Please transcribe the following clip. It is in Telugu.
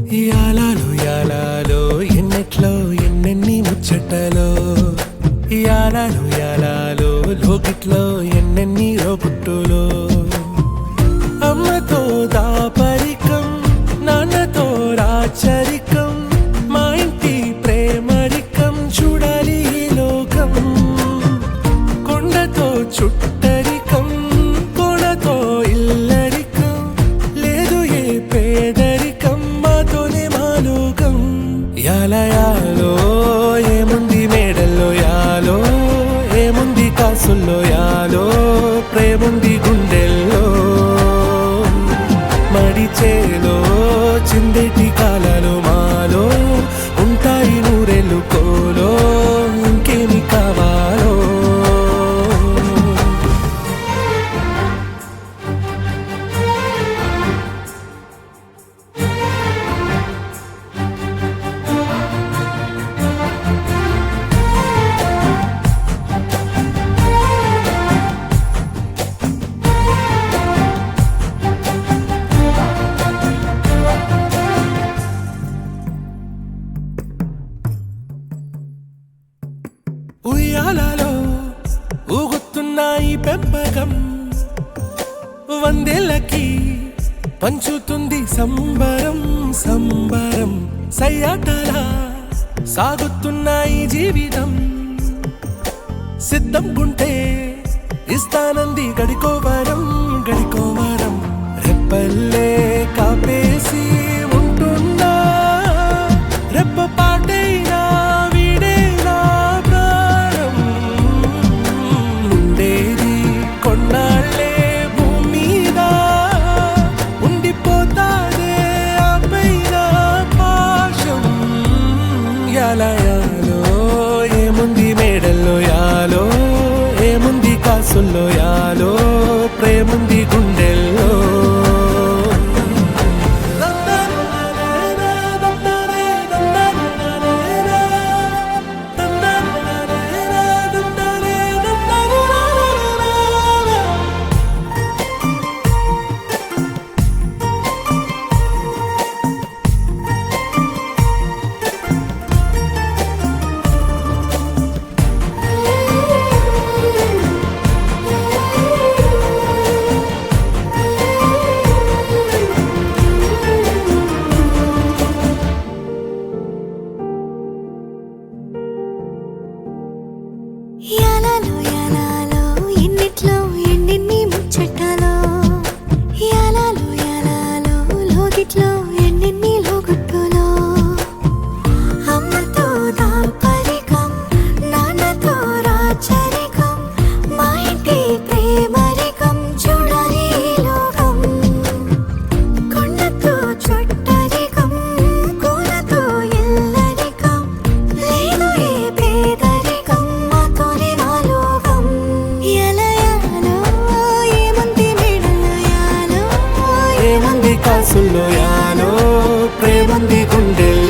యాలాలో యాలాలో ఎన్నెట్లో ఎన్నెన్ని ముచ్చటలో యాలాలో యాలాలో లోకిట్లో ఎన్నెన్ని రోగుట్టులో అమ్మతో దాపరికం నాన్నతో రాచరికం మా ఇంటి ప్రేమరికం చూడాలి ఈ లోకం కొండతో చుట్టరికం కోణతో ఇల్లరికం లేదు ఏ పేదరికం మాతోనే మా లోకం యాలయాలో ఏముంది మేడల్లో యాలో ఏముంది కాసుల్లో యాలో ప్రేముంది గుండెల్లో మడిచేలో చిందేటి కాలాలు మాలో ఉంటాయి నూరెళ్ళు కోలో ఇంకేమి కావాలో ఉయ్యాలలో ఊగుతున్నాయి పెంపకం వందేళ్ళకి పంచుతుంది సంబరం సంబరం సయ్యాటలా సాగుతున్నాయి జీవితం సిద్ధం గుంటే ఇస్తానంది గడికోవరం గడికోవరం రెప్పల్లే కాపేసి ఉంటున్నా రెప్ప పాటైనా వీడేనా ప్రాణం ఉండేది కొన్నాళ్ళే భూమి మీద ఉండిపోతాదే ఆ పైన పాశం యాలయాలో ఏముంది మేడల్లో యాలో ఏముంది కాసుల్లో యాలో ప్రేముంది గుండెల్లో యాలాలో యాలాలో ఎన్నిట్లో ఎన్నెన్ని ముచ్చటలో యాలాలో యాలాలో లోకిట్లో ఎన్నెన్ని లోగుట్టులో అమ్మతో దాపరికం నాన్నతో రాచరికం మా ఇంటి ప్రేమరికం చూడాలి ఈ లోకం కొండతో చుట్టరికం కోనతో ఇల్లరికం లేదు ఏ పేదరికం మాతోనే మా లోకం యాలయాలో ఏముంది మేడల్లో యాలో ఏముంది కాసుల్లో యాలో ప్రేముంది గుండెల్లో